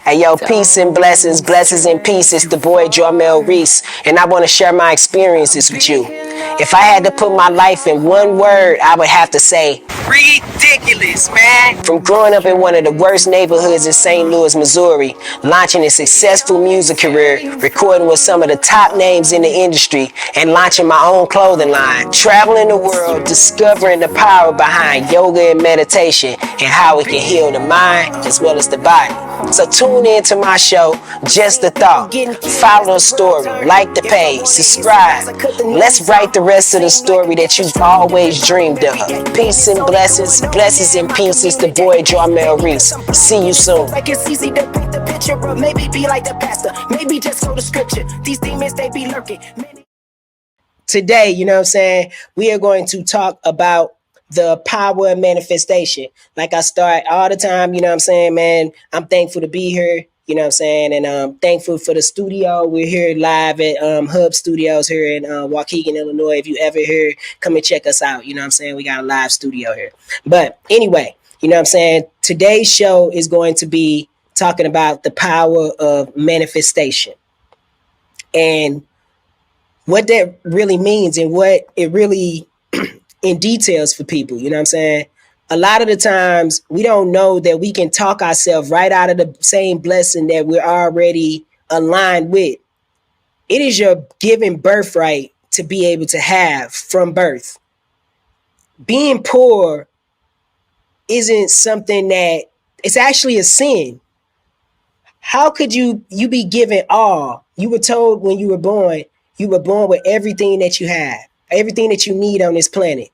Hey yo, peace and blessings, blessings and peace. It's the boy Jarmel Reese, and I want to share my experiences with you. If I had to put my life in one word, I would have to say ridiculous, man. From growing up in one of the worst neighborhoods in St. Louis, Missouri, launching a successful music career, recording with some of the top names in the industry, and launching my own clothing line, traveling the world, discovering the power behind yoga and meditation, and how it can heal the mind as well as the body. So tune in to my show, Just a Thought. Follow the story, like the page, subscribe. Let's write the rest of the story that you've always dreamed of. Peace and blessings, blessings and peace. It's the boy Jarmel Reese. See you soon. Like it's easy to paint the picture, but maybe be like the pastor. Maybe just go to scripture. These demons, they be lurking. Today, you know what I'm saying, we are going to talk about the power of manifestation. Like I start all the time, you know what I'm saying, man, I'm thankful to be here, you know what I'm saying, and I'm thankful for the studio. We're here live at Hub Studios here in Waukegan, Illinois. If you ever here, come and check us out, you know what I'm saying, we got a live studio here. But anyway, you know what I'm saying, today's show is going to be talking about the power of manifestation and what that really means and what it really in details for people. You know what I'm saying? A lot of the times we don't know that we can talk ourselves right out of the same blessing that we're already aligned with. It is your given birthright to be able to have from birth. Being poor isn't something that, it's actually a sin. How could you be given all? You were told when you were born with everything that you have, everything that you need on this planet.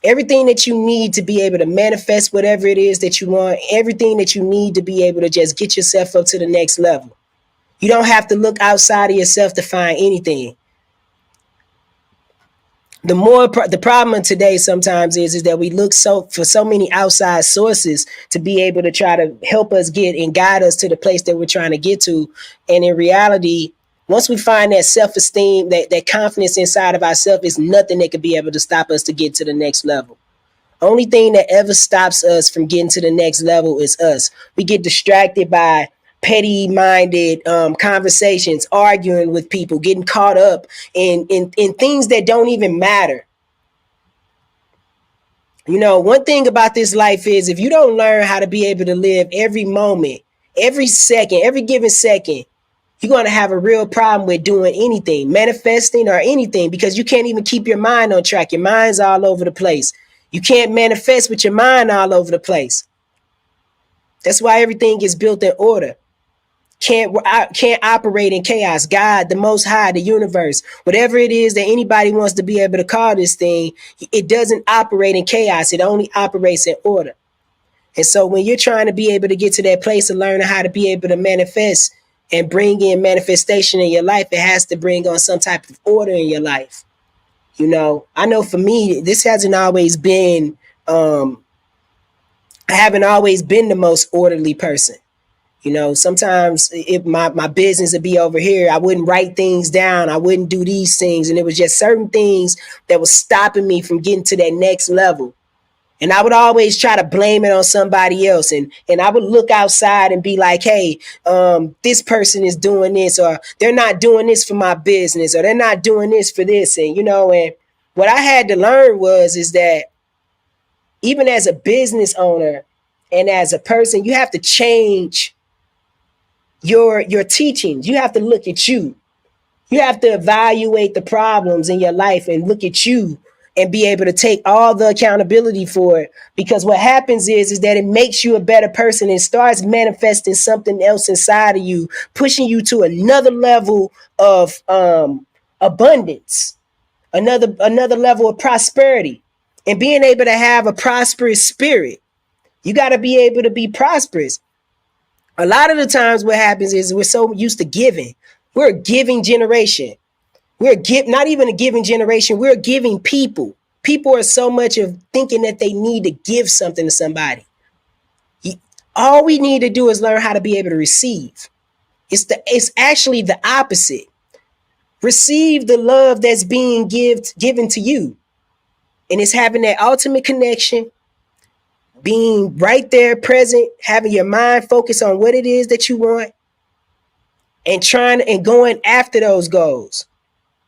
Everything that you need to be able to manifest whatever it is that you want, everything that you need to be able to just get yourself up to the next level. You don't have to look outside of yourself to find anything. The problem today sometimes is that we look for so many outside sources to be able to try to help us get and guide us to the place that we're trying to get to. And in reality, once we find that self-esteem, that confidence inside of ourselves, is nothing that could be able to stop us to get to the next level. Only thing that ever stops us from getting to the next level is us. We get distracted by petty-minded conversations, arguing with people, getting caught up in things that don't even matter. You know, one thing about this life is if you don't learn how to be able to live every moment, every second, every given second, you're going to have a real problem with doing anything, manifesting or anything, because you can't even keep your mind on track. Your mind's all over the place. You can't manifest with your mind all over the place. That's why everything is built in order. Can't operate in chaos. God, the Most High, the universe, whatever it is that anybody wants to be able to call this thing, it doesn't operate in chaos. It only operates in order. And so when you're trying to be able to get to that place of learning how to be able to manifest and bring in manifestation in your life, it has to bring on some type of order in your life. You know, I know for me, this hasn't always been, I haven't always been the most orderly person. You know, sometimes if my business would be over here, I wouldn't write things down. I wouldn't do these things. And it was just certain things that was stopping me from getting to that next level. And I would always try to blame it on somebody else. And I would look outside and be like, hey, this person is doing this, or they're not doing this for my business, or they're not doing this for this. And, you know, and what I had to learn is that even as a business owner and as a person, you have to change your teachings. You have to look at you. You have to evaluate the problems in your life and look at you and be able to take all the accountability for it. Because what happens is that it makes you a better person and starts manifesting something else inside of you, pushing you to another level of abundance, another level of prosperity, and being able to have a prosperous spirit. You got to be able to be prosperous. A lot of the times what happens is we're so used to giving. We're a giving generation. Not even a giving generation. We're a giving people. People are so much of thinking that they need to give something to somebody. All we need to do is learn how to be able to receive. It's actually the opposite. Receive the love that's being given to you. And it's having that ultimate connection being right there present, having your mind focus on what it is that you want, and trying and going after those goals.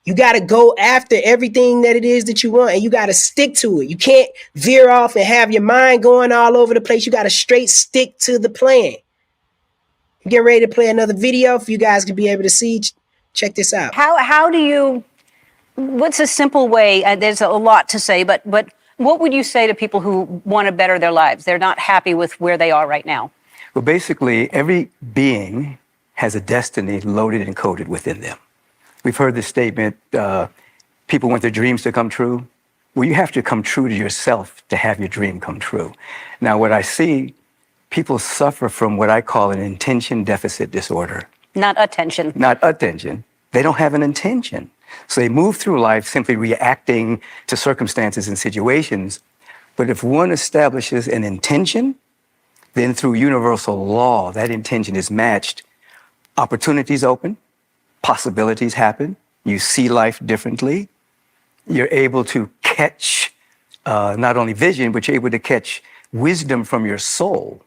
You got to go after everything that it is that you want, and you got to stick to it. You can't veer off and have your mind going all over the place. You got to straight stick to the plan. I'm getting ready to play another video for you guys to be able to see. Check this out. How do you, what's a simple way, there's a lot to say, but what would you say to people who want to better their lives? They're not happy with where they are right now. Well, basically, every being has a destiny loaded and coded within them. We've heard this statement, people want their dreams to come true. Well, you have to come true to yourself to have your dream come true. Now, what I see, people suffer from what I call an intention deficit disorder. Not attention. Not attention. They don't have an intention. So they move through life simply reacting to circumstances and situations. But if one establishes an intention, then through universal law, that intention is matched. Opportunities open, possibilities happen. You see life differently. You're able to catch not only vision, but you're able to catch wisdom from your soul.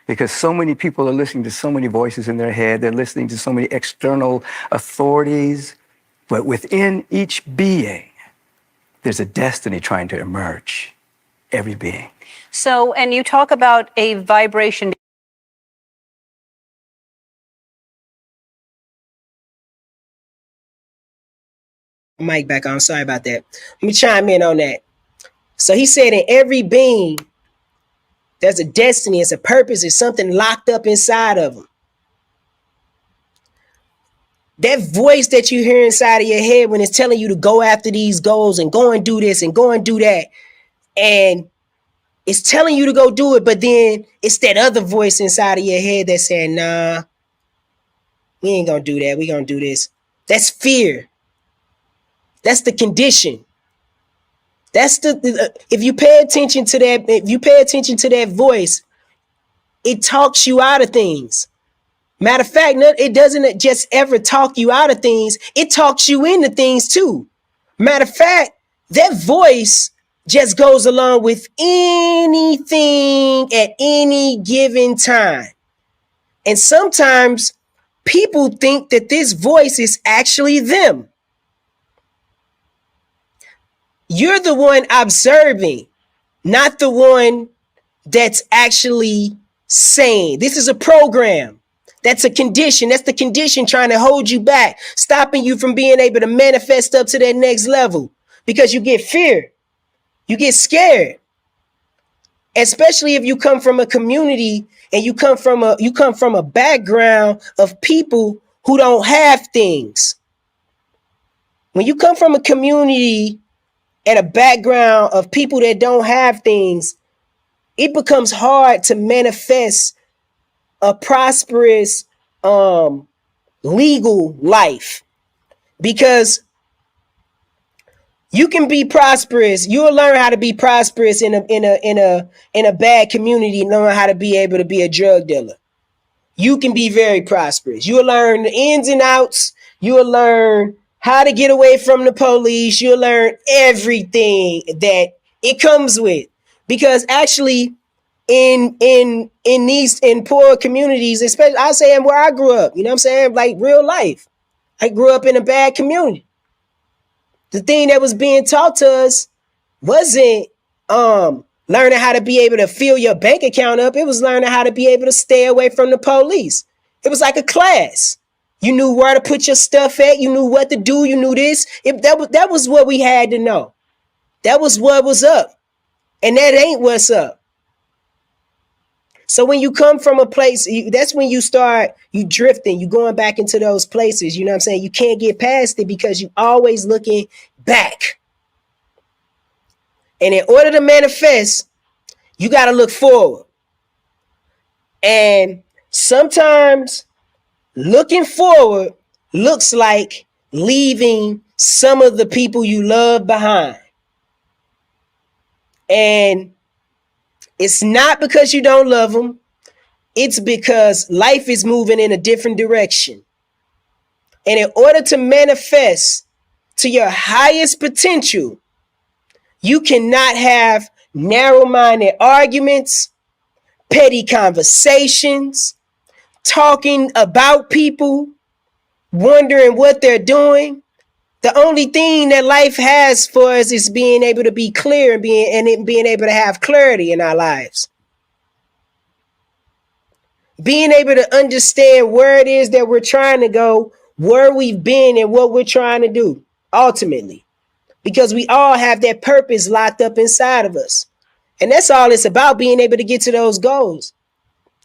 Because so many people are listening to so many voices in their head. They're listening to so many external authorities. But within each being, there's a destiny trying to emerge. Every being. So, and you talk about a vibration. Mic back on. Sorry about that. Let me chime in on that. So he said in every being, there's a destiny, it's a purpose, it's something locked up inside of them. That voice that you hear inside of your head when it's telling you to go after these goals and go and do this and go and do that. And it's telling you to go do it, but then it's that other voice inside of your head that's saying, nah, we ain't gonna do that. We gonna do this. That's fear. That's the condition. That's if you pay attention to that voice, it talks you out of things. Matter of fact, it doesn't just ever talk you out of things. It talks you into things too. Matter of fact, that voice just goes along with anything at any given time. And sometimes people think that this voice is actually them. You're the one observing, not the one that's actually saying. This is a program. That's a condition. That's the condition trying to hold you back, stopping you from being able to manifest up to that next level because you get fear. You get scared. Especially if you come from a community and you come from a background of people who don't have things. When you come from a community and a background of people that don't have things, it becomes hard to manifest a prosperous legal life, because you can be prosperous. You'll learn how to be prosperous in a bad community, learn how to be able to be a drug dealer. You can be very prosperous. You'll learn the ins and outs. You'll learn how to get away from the police. You'll learn everything that it comes with, because actually in poor communities, especially I say where I grew up, you know what I'm saying? Like real life. I grew up in a bad community. The thing that was being taught to us wasn't learning how to be able to fill your bank account up. It was learning how to be able to stay away from the police. It was like a class. You knew where to put your stuff at. You knew what to do. You knew this. That was what we had to know. That was what was up. And that ain't what's up. So when you come from a place, that's when you drifting, you going back into those places, you know what I'm saying? You can't get past it because you always looking back. And in order to manifest, you got to look forward. And sometimes looking forward looks like leaving some of the people you love behind. And it's not because you don't love them. It's because life is moving in a different direction. And in order to manifest to your highest potential, you cannot have narrow-minded arguments, petty conversations, talking about people, wondering what they're doing. The only thing that life has for us is being able to be clear and being able to have clarity in our lives. Being able to understand where it is that we're trying to go, where we've been, and what we're trying to do ultimately. Because we all have that purpose locked up inside of us. And that's all it's about, being able to get to those goals.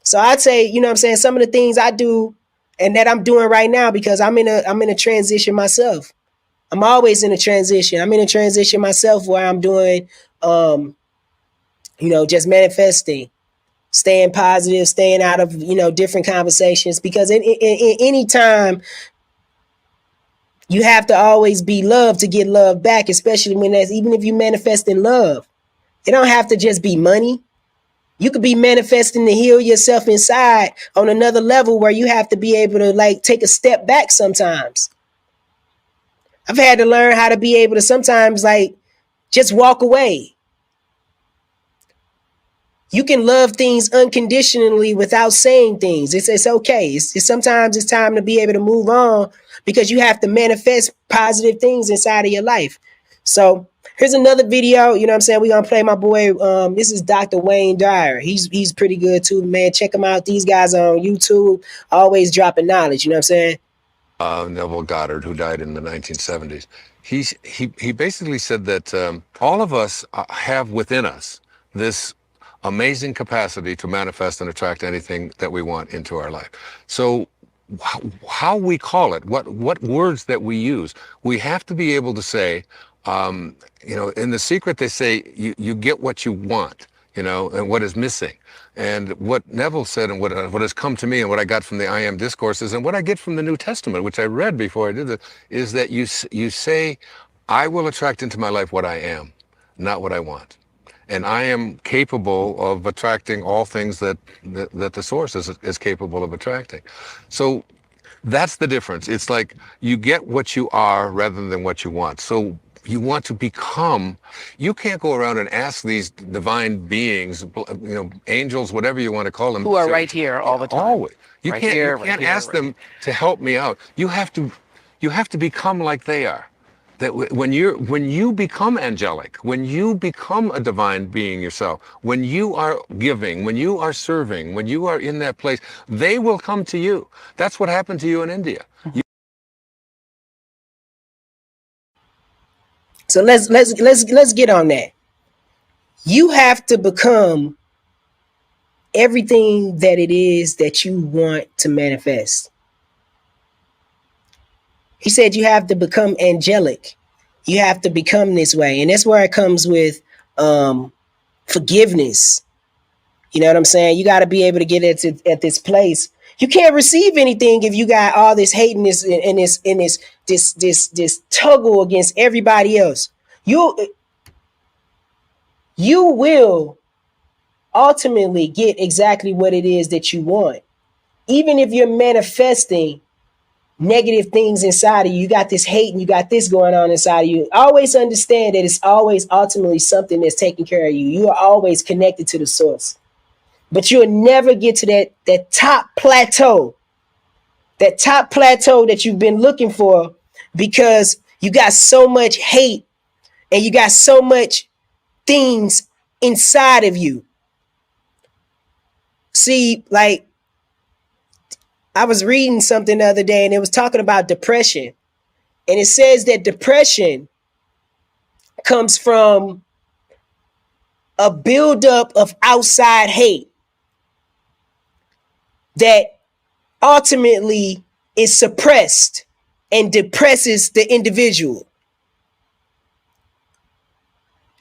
So I'd say, you know what I'm saying, some of the things I do and that I'm doing right now, because I'm in a transition myself. I'm always in a transition. I'm in a transition myself where I'm doing, just manifesting, staying positive, staying out of, different conversations. Because in any time, you have to always be loved to get love back, especially even if you manifest in love. It don't have to just be money. You could be manifesting to heal yourself inside on another level where you have to be able to take a step back sometimes. I've had to learn how to be able to sometimes just walk away. You can love things unconditionally without saying things. It's okay. Sometimes it's time to be able to move on, because you have to manifest positive things inside of your life. So here's another video. You know what I'm saying? We're going to play my boy. This is Dr. Wayne Dyer. He's pretty good too, man. Check him out. These guys are on YouTube, always dropping knowledge. You know what I'm saying? Neville Goddard, who died in the 1970s. He basically said that all of us have within us this amazing capacity to manifest and attract anything that we want into our life. So how we call it, what words that we use, we have to be able to say, in The Secret, they say you get what you want, and what is missing. And what Neville said, and what has come to me, and what I got from the I Am Discourses, and what I get from the New Testament, which I read before I did this, is that you say, I will attract into my life what I am, not what I want. And I am capable of attracting all things that the source is capable of attracting. So that's the difference. It's like you get what you are rather than what you want. So you want to become, you can't go around and ask these divine beings, angels, whatever you want to call them. Who are right here all the time. Always. You Right can't here, right here, ask right them to help me out. You have to become like they are. That when you become angelic, when you become a divine being yourself, when you are giving, when you are serving, when you are in that place, they will come to you. That's what happened to you in India. So let's get on that. You have to become everything that it is that you want to manifest. He said you have to become angelic. You have to become this way. And that's where it comes with forgiveness. You know what I'm saying? You got to be able to get at this place. You can't receive anything if you got all this hate and this tuggle against everybody else. You will ultimately get exactly what it is that you want. Even if you're manifesting negative things inside of you, you got this hate and you got this going on inside of you. Always understand that it's always ultimately something that's taking care of you. You are always connected to the source. But you'll never get to that top plateau that you've been looking for, because you got so much hate and you got so much things inside of you. See, I was reading something the other day and it was talking about depression. And it says that depression comes from a buildup of outside hate that ultimately is suppressed and depresses the individual.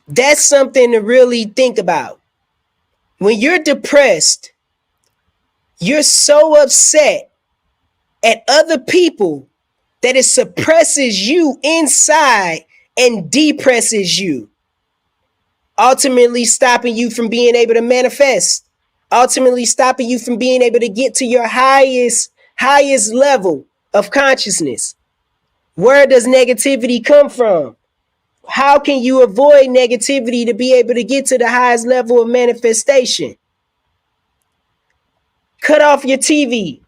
That's something to really think about. When you're depressed, you're so upset at other people that it suppresses you inside and depresses you, ultimately stopping you from being able to manifest, ultimately stopping you from being able to get to your highest level of consciousness. Where does negativity come from? How can you avoid negativity to be able to get to the highest level of manifestation? Cut off your TV.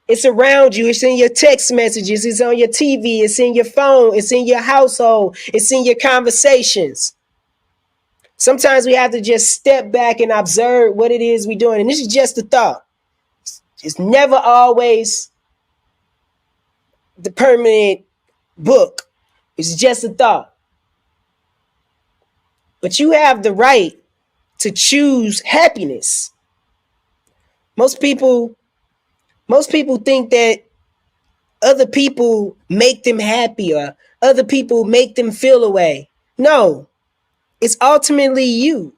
It's around you. It's in your text messages. It's on your TV. It's in your phone. It's in your household. It's in your conversations. Sometimes we have to just step back and observe what it is we're doing. And this is just a thought. It's never always the permanent book. It's just a thought. But you have the right to choose happiness. Most people think that other people make them happy or other people make them feel away. No, it's ultimately you.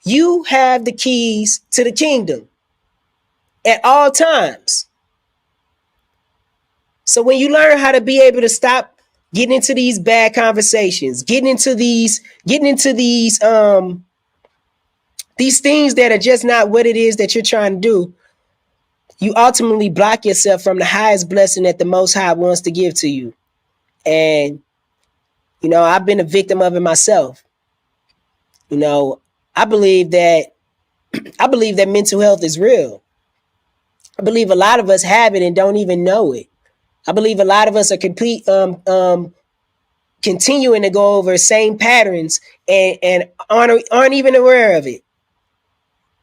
You have the keys to the kingdom at all times. So when you learn how to be able to stop getting into these bad conversations, getting into these things that are just not what it is that you're trying to do, you ultimately block yourself from the highest blessing that the Most High wants to give to you. And, I've been a victim of it myself. I believe that mental health is real. I believe a lot of us have it and don't even know it. I believe a lot of us are continuing to go over same patterns and aren't even aware of it.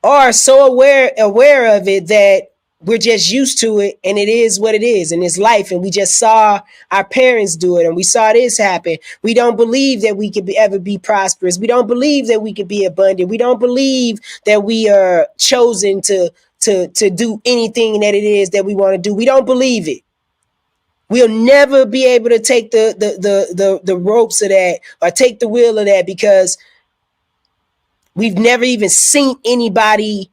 Or are so aware of it that we're just used to it, and it is what it is, and it's life, and we just saw our parents do it, and we saw this happen. We don't believe that we could ever be prosperous. We don't believe that we could be abundant. We don't believe that we are chosen to do anything that it is that we want to do. We don't believe it. We'll never be able to take the ropes of that or take the wheel of that because we've never even seen anybody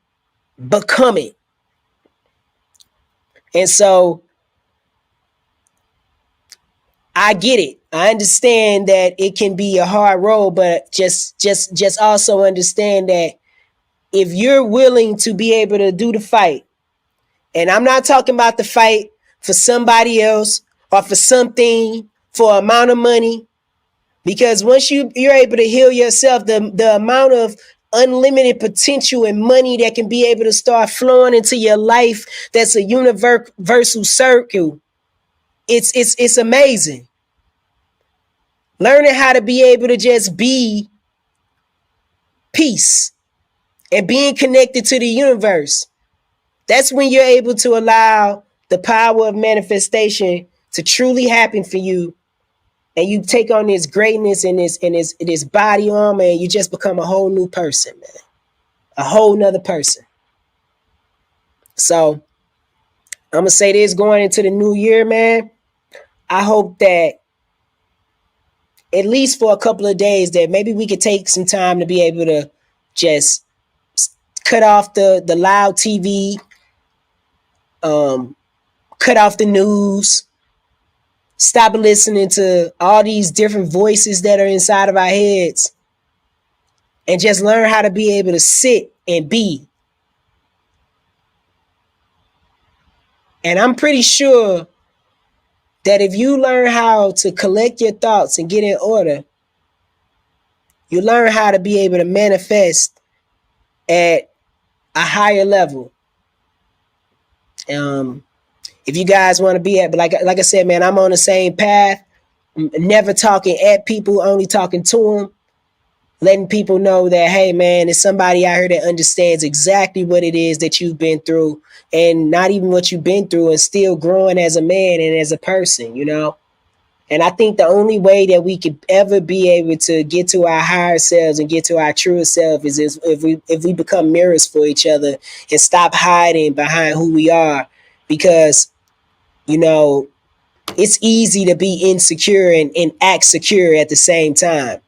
become it. And so I get it. I understand that it can be a hard road, but just also understand that if you're willing to be able to do the fight, and I'm not talking about the fight for somebody else or for something, for an amount of money, because once you're able to heal yourself, the amount of unlimited potential and money that can be able to start flowing into your life, that's a universal circle. It's amazing. Learning how to be able to just be peace and being connected to the universe. That's when you're able to allow the power of manifestation to truly happen for you. And you take on this greatness and this body armor, and you just become a whole new person, man. A whole nother person. So I'm gonna say this going into the new year, man. I hope that at least for a couple of days that maybe we could take some time to be able to just cut off the loud TV, cut off the news, stop listening to all these different voices that are inside of our heads, and just learn how to be able to sit and be. And I'm pretty sure that if you learn how to collect your thoughts and get in order, you learn how to be able to manifest at a higher level. If you guys want to be at, but like I said, man, I'm on the same path. I'm never talking at people, only talking to them. Letting people know that, hey, man, there's somebody out here that understands exactly what it is that you've been through, and not even what you've been through, and still growing as a man and as a person, And I think the only way that we could ever be able to get to our higher selves and get to our truer self is if we become mirrors for each other and stop hiding behind who we are, because, it's easy to be insecure and act secure at the same time.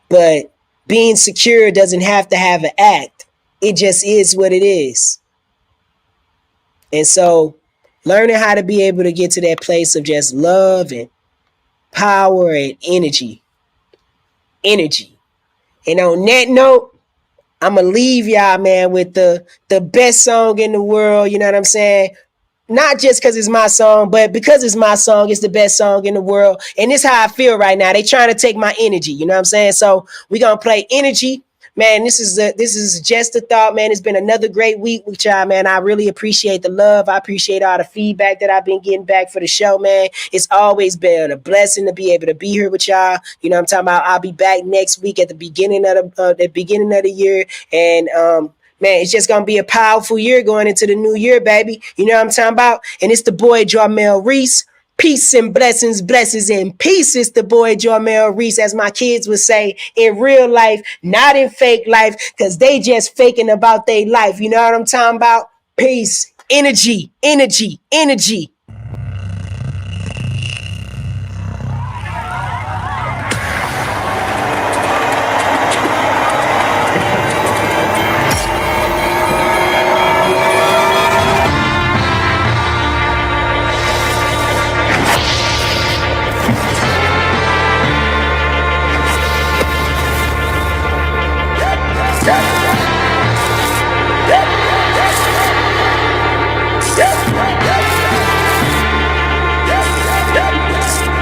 But being secure doesn't have to have an act. It just is what it is. And so learning how to be able to get to that place of just love and power and energy. And on that note, I'm going to leave y'all, man, with the best song in the world. You know what I'm saying? not just because it's my song, but because it's my song, it's the best song in the world. And this is how I feel right now. They trying to take my energy. You know what I'm saying? So we gonna play Energy. Man, this is just a thought, man. It's been another great week with y'all, man. I really appreciate the love. I appreciate all the feedback that I've been getting back for the show, man. It's always been a blessing to be able to be here with y'all. You know what I'm talking about? I'll be back next week at the beginning of the year. And man, it's just gonna be a powerful year going into the new year, baby. You know what I'm talking about? And it's the boy Jarmel Reese. Peace and blessings, blessings and peace. It's the boy Jarmel Reese, as my kids would say, in real life, not in fake life, because they just faking about their life. You know what I'm talking about? Peace, energy, energy, energy.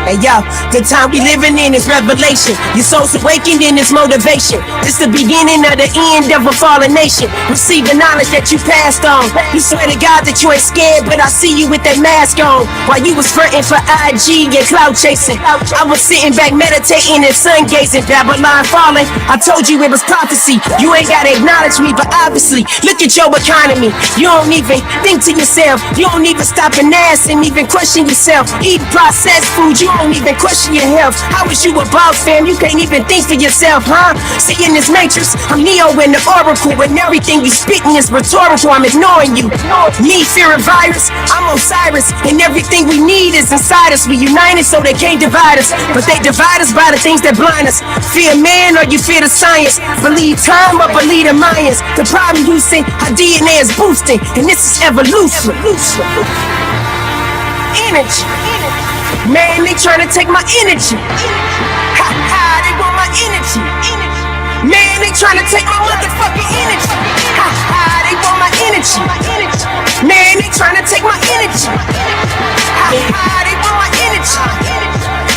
Hey yo, the time we living in is revelation. Your soul's awakened in its motivation. It's the beginning of the end of a fallen nation. Receive the knowledge that you passed on. You swear to God that you ain't scared, but I see you with that mask on. While you was fronting for IG and cloud chasing, I was sitting back meditating and sun gazing. Babylon falling, I told you it was prophecy. You ain't gotta acknowledge me, but obviously, look at your economy. You don't even think to yourself. You don't even stop and ask and even question yourself. Eat processed food, you don't even question your health. How is you a boss, fam? You can't even think for yourself, huh? See, in this matrix, I'm Neo in the Oracle, and everything you spitting is rhetorical. I'm ignoring you. Me fearing virus, I'm Osiris, and everything we need is inside us. We united so they can't divide us, but they divide us by the things that blind us. Fear man or you fear the science? Believe time or believe the Mayans? The problem you say, our DNA is boosting, and this is evolution. Energy. Man, they trying to take my energy. Ha ha, they want my energy. Man, they trying to take my motherfucking energy. Ha ha, they want my energy. Man, they trying to take my energy. Ha ha, they want my energy.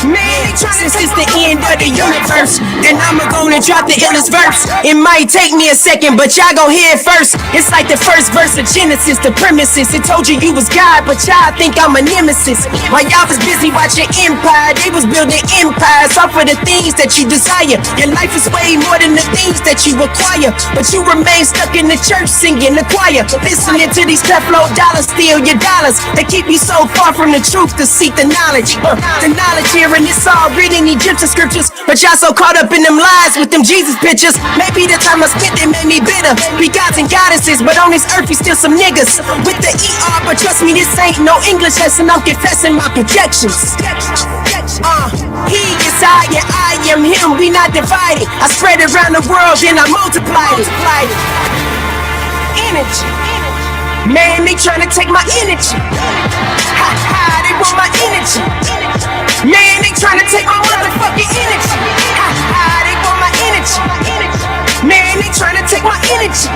Man, they trying to take my end of the universe, and I'ma gonna drop the illest verse. It might take me a second, but y'all gon' hear it first. It's like the first verse of Genesis, the premises. It told you was God, but y'all think I'm a nemesis. While y'all was busy watching Empire, they was building empires off of the things that you desire. Your life is way more than the things that you acquire, but you remain stuck in the church singing the choir, listening to these Creflo dollars steal your dollars. They keep you so far from the truth to seek the knowledge. The knowledge here, and it's all written in Egyptian scriptures, but y'all so caught up in them lies with them Jesus pictures. Maybe the time I spent it made me bitter. We gods and goddesses, but on this earth we still some niggas with the ER. But trust me, this ain't no English lesson. I'm confessing my projections. He is I and I am him. We not divided. I spread it around the world, then I multiplied it. Energy. Man, they trying to take my energy. Ha ha, they want my energy. Man, they trying to take my motherfucking energy. Ha ha, they want my energy. Man, they trying to take my energy.